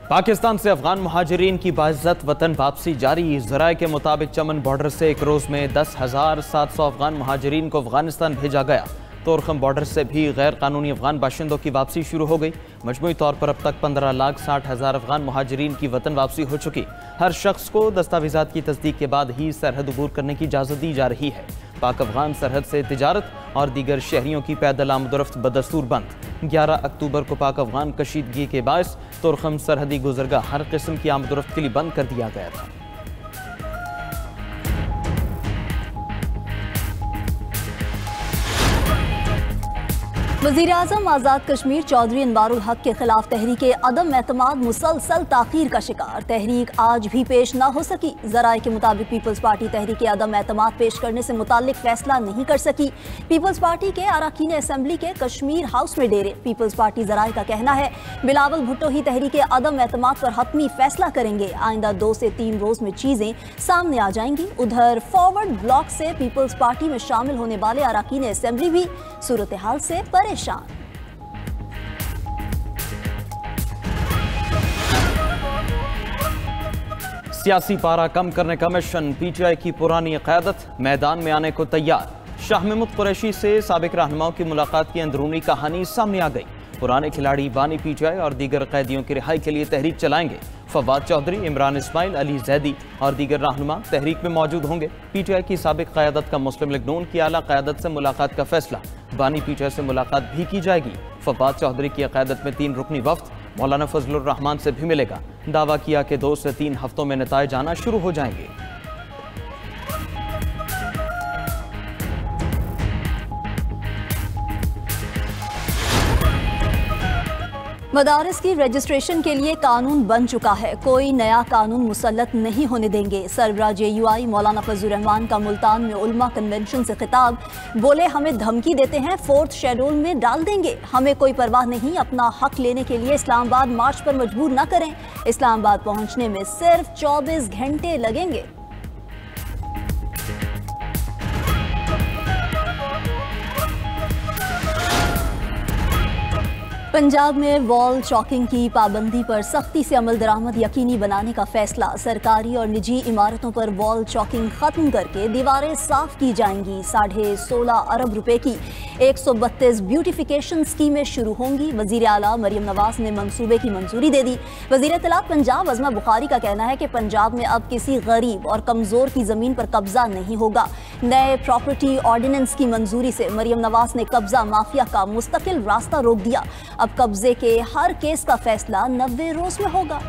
पाकिस्तान से अफगान मुहाजिरीन की बाइज्जत वतन वापसी जारी। ज़राए के मुताबिक चमन बॉर्डर से एक रोज़ में 10,700 अफगान मुहाजिरीन को अफगानिस्तान भेजा गया। तोरखम बॉर्डर से भी गैर कानूनी अफगान बाशिंदों की वापसी शुरू हो गई। मजमूई तौर पर अब तक 15,60,000 अफगान मुहाजिरीन की वतन वापसी हो चुकी। हर शख्स को दस्तावेजात की तस्दीक के बाद ही सरहद अबूर करने की इजाज़त दी जा रही है। पाक अफगान सरहद से तिजारत और दीगर शहरियों की पैदल आमदोरफ्त बदस्तूर बंद। 11 अक्टूबर को पाक अफगान कशीदगी के बायस तोरखम सरहदी गुजरगाह हर किस्म की आमदोरफ्त के लिए बंद कर दिया गया था। वज़ीर-ए-आज़म आज़ाद कश्मीर चौधरी अनवारुल हक के खिलाफ तहरीक अदम एतमाद मुसलसल ताख़ीर का शिकार। तहरीक आज भी पेश न हो सकी। ज़राए के मुताबिक पीपल्स पार्टी तहरीक अदम एतमाद पेश करने से मुताल्लिक फैसला नहीं कर सकी। पीपल्स पार्टी के अरकान असम्बली के कश्मीर हाउस में डेरे। पीपल्स पार्टी ज़राए का कहना है बिलावल भुट्टो ही तहरीक अदम एतमाद पर हतमी फैसला करेंगे। आइंदा 2 से 3 रोज़ में चीज़ें सामने आ जाएंगी। उधर फॉरवर्ड ब्लॉक से पीपल्स पार्टी में शामिल होने वाले अरकान असम्बली भी सूरत हाल से परेशान। सियासी पारा कम करने का मिशन। पीटीआई की पुरानी क़यादत मैदान में आने को तैयार। शाह महमूद कुरैशी से साबिक रहनुमाओं की मुलाकात की अंदरूनी कहानी सामने आ गई। पुराने खिलाड़ी बानी पीटीआई और दीगर कैदियों की रिहाई के लिए तहरीक चलाएंगे। फवाद चौधरी, इमरान इस्माइल, अली जैदी और दीगर रहनुमा तहरीक में मौजूद होंगे। पीटीआई की साबिक क़यादत का मुस्लिम लीग नून की आला क़यादत से मुलाकात का फैसला। बानी पीटीआई से मुलाकात भी की जाएगी। फवाद चौधरी की क़यादत में 3 रुकनी वफ्द मौलाना फजलुर रहमान से भी मिलेगा। दावा किया कि 2 से 3 हफ्तों में नताइज आना शुरू हो जाएंगे। मदारिस की रजिस्ट्रेशन के लिए कानून बन चुका है। कोई नया कानून मुसल्लत नहीं होने देंगे। सरबराह JUI मौलाना फजलुर रहमान का मुल्तान में उलमा कन्वेंशन से खिताब। बोले हमें धमकी देते हैं 4th शेड्यूल में डाल देंगे। हमें कोई परवाह नहीं। अपना हक लेने के लिए इस्लामाबाद मार्च पर मजबूर न करें। इस्लामाबाद पहुंचने में सिर्फ 24 घंटे लगेंगे। पंजाब में वॉल चॉकिंग की पाबंदी पर सख्ती से अमल दरामद यकीनी बनाने का फैसला। सरकारी और निजी इमारतों पर वॉल चॉकिंग खत्म करके दीवारें साफ की जाएंगी। 16.5 अरब रुपए की 132 ब्यूटिफिकेशन स्कीमें शुरू होंगी। वजीर आला मरियम नवाज ने मंसूबे की मंजूरी दे दी। वजीर इत्तलात पंजाब अज़मा बुखारी का कहना है कि पंजाब में अब किसी गरीब और कमजोर की जमीन पर कब्जा नहीं होगा। नए प्रॉपर्टी ऑर्डिनेंस की मंजूरी से मरियम नवाज ने कब्जा माफिया का मुस्तकिल रास्ता रोक दिया। अब कब्जे के हर केस का फैसला 90 रोज में होगा।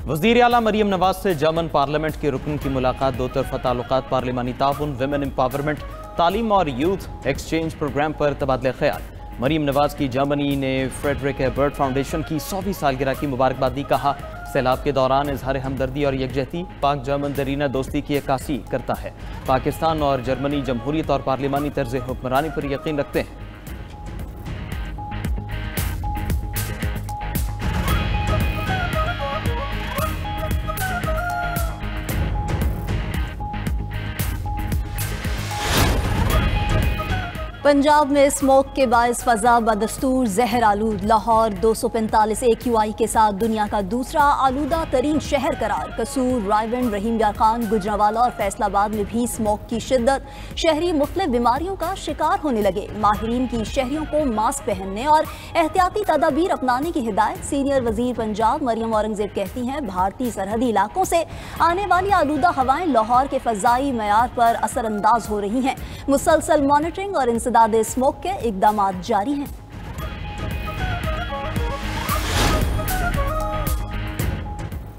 वज़ीर आला मरियम नवाज से जर्मन पार्लियामेंट के रुकन की मुलाकात। 2 तरफ़ा ताल्लुकात, पार्लिमानी ताउन, विमेन एम्पावरमेंट, तालीम और यूथ एक्सचेंज प्रोग्राम पर तबादले ख्याल। मरियम नवाज की जर्मनी ने फ्रेडरिक एबर्ट फाउंडेशन की 100वीं सालगिरह की मुबारकबाद दी। कहा सैलाब के दौरान इजहार हमदर्दी और यकजहती पाक जर्मन दरीना दोस्ती की अक्कासी करता है। पाकिस्तान और जर्मनी जमहूरियत और पार्लिमानी तर्ज हुक्मरानी पर यकीन रखते हैं। पंजाब में स्मोक के बायस फजा बदस्तूर जहर आलूद। लाहौर 245 AQI के साथ दुनिया का दूसरा आलूदा तरीन शहर करार। कसूर, रायबंड, रहीम यार खान, गुजरांवाला और फैसलाबाद में भी स्मोक की शिद्दत। शहरी मुख्तलिफ बीमारियों का शिकार होने लगे। माहिरीन की शहरियों को मास्क पहनने और एहतियाती तदाबीर अपनाने की हिदायत। सीनियर वजीर पंजाब मरियम औरंगजेब कहती हैं भारतीय सरहदी इलाकों से आने वाली आलूदा हवाएं लाहौर के फजाई मयार पर असरअंदाज हो रही हैं। मुसलसल मॉनिटरिंग और इंसदादे स्मोक के इकदामात जारी हैं।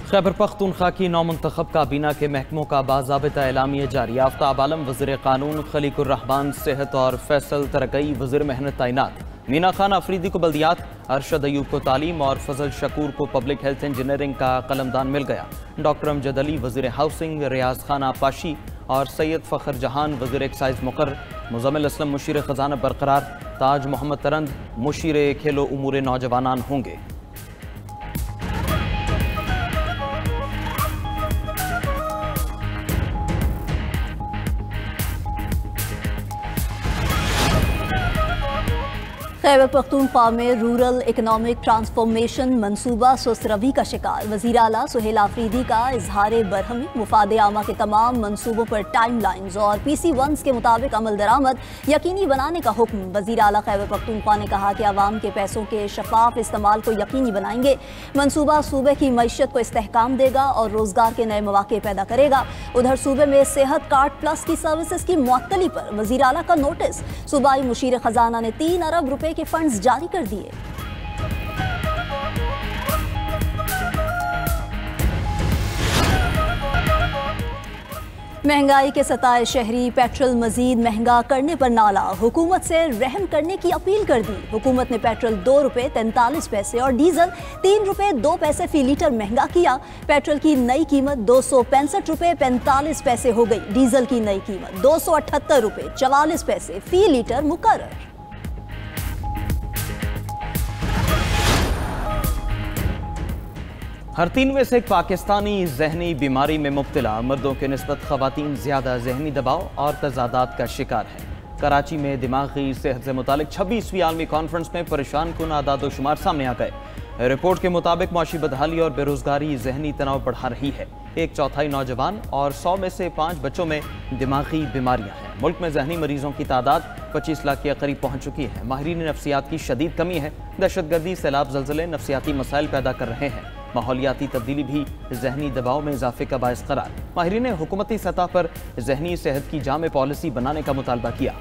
खैबर पख्तूनख्वा की नौमुंतखब काबीना के महकमों का बाज़ाबिता एलामिया जारी। आफ्ताब आलम वज़ीर कानून, खलीकुर रहमान सेहत और फैसल तरक्की वज़ीर मेहनत तैनात। मीना खान अफरीदी को बल्दियात, अरशद अयूब को तालीम और फजल शकूर को पब्लिक हेल्थ इंजीनियरिंग का कलमदान मिल गया। डॉक्टर अमजद अली वज़ीर हाउसिंग, रियाज खान आपाशी और सैयद फ़खर जहान वज़ीर एक्साइज मुक़र्रर। मुज़म्मिल असलम मुशीर ख़जाना बरकरार। ताज मोहम्मद तरंद मुशीर खेलो उमूर नौजवानान होंगे। खैबर पख्तूनख्वा में रूरल इकनॉमिक ट्रांसफॉर्मेशन मंसूबा सुस्त रवी का शिकार। वज़ीर आला सुहेल आफरीदी का इजहार बरहमी। मुफाद आमा के तमाम मंसूबों पर टाइम लाइन्स और PC1 के मुताबिक अमल दरामद यकीनी बनाने का हुक्म। वज़ीर आला खैबर पख्तूनख्वा ने कहा कि आवाम के पैसों के शफाफ इस्तेमाल को यकीनी बनाएंगे। मंसूबा सूबे की मईशत को इस्तेहकाम देगा और रोजगार के नए मौके पैदा करेगा। उधर सूबे में सेहत कार्ड प्लस की सर्विसेज की मुअत्तली पर वज़ीर आला का नोटिस। सूबाई मुशीर खजाना ने 3 अरब रुपए के फंड्स जारी कर दिए। महंगाई के सताए शहरी पेट्रोल मजीद महंगा करने पर नाला। हुकूमत से रहम करने की अपील कर दी। हुकूमत ने पेट्रोल 2 रुपए 43 पैसे और डीजल 3 रुपए 2 पैसे फी लीटर महंगा किया। पेट्रोल की नई कीमत 265 रुपए 45 पैसे हो गई। डीजल की नई कीमत 278 रुपए 44 पैसे फी लीटर मुकर्रर। हर 3 में से एक पाकिस्तानी जहनी बीमारी में मुब्तला। मर्दों के निस्बत खवातीन ज़्यादा जहनी दबाव और तजादात का शिकार है। कराची में दिमागी सेहत से मुतालिक 26वीं आलमी कॉन्फ्रेंस में परेशान कुन आदाद शुमार सामने आ गए। रिपोर्ट के मुताबिक माशी बदहाली और बेरोजगारी जहनी तनाव बढ़ा रही है। 1/4 नौजवान और 100 में से 5 बच्चों में दिमागी बीमारियां हैं। मुल्क में जहनी मरीजों की तादाद 25 लाख के करीब पहुंच चुकी है। माहिरीन नफ्सियात की शदीद कमी है। दहशतगर्दी, सैलाब, ज़लज़ले नफ्सियाती मसाइल पैदा कर रहे हैं। माहौलियाती तब्दीली भी जहनी दबाव में इजाफे का बायस करार। माहिरीन ने हुकूमती सतह पर जहनी सेहत की जामे पॉलिसी बनाने का मुतालबा किया।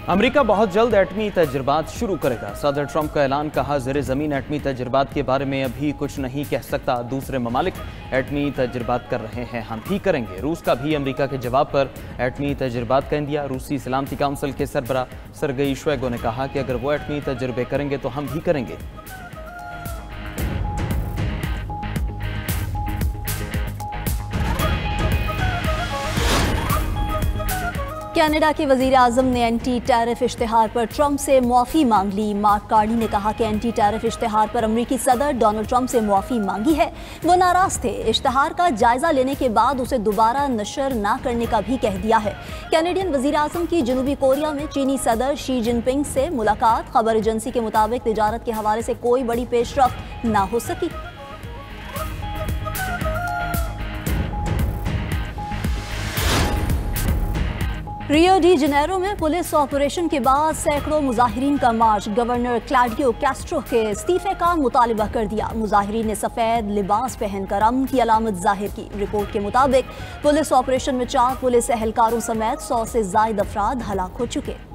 अमेरिका बहुत जल्द एटमी तजर्बात शुरू करेगा। सदर ट्रंप का ऐलान। कहा, ज़ेरे ज़मीन एटमी तजर्बात के बारे में अभी कुछ नहीं कह सकता। दूसरे ममालिक एटमी तजर्बात कर रहे हैं, हम भी करेंगे। रूस का भी अमेरिका के जवाब पर एटमी तजर्बात का इंदिया। रूसी सलामती काउंसिल के सरबरा सरगई शोइगु ने कहा कि अगर वो एटमी तजर्बे करेंगे तो हम भी करेंगे। कनाडा के वज़ीर आज़म ने एंटी टैरिफ इश्तिहार पर ट्रंप से मुआफ़ी मांग ली। मार्क कार्नी ने कहा कि एंटी टैरिफ इश्तिहार पर अमरीकी सदर डोनाल्ड ट्रंप से मुआफ़ी मांगी है। वो नाराज़ थे। इश्तिहार का जायजा लेने के बाद उसे दोबारा नशर ना करने का भी कह दिया है। कैनेडियन वज़ीर आज़म की जनूबी कोरिया में चीनी सदर शी जिनपिंग से मुलाकात। खबर एजेंसी के मुताबिक तिजारत के हवाले से कोई बड़ी पेशरफ्त ना हो सकी। रियो डी जनेरो में पुलिस ऑपरेशन के बाद सैकड़ों मुजाहिरीन का मार्च। गवर्नर क्लॉडियो कैस्ट्रो के इस्तीफे का मुतालबा कर दिया। मुजाहिरीन ने सफ़ेद लिबास पहनकर अमन की अलामत जाहिर की। रिपोर्ट के मुताबिक पुलिस ऑपरेशन में 4 पुलिस एहलकारों समेत 100 से ज़ायद अफराद हलाक हो चुके।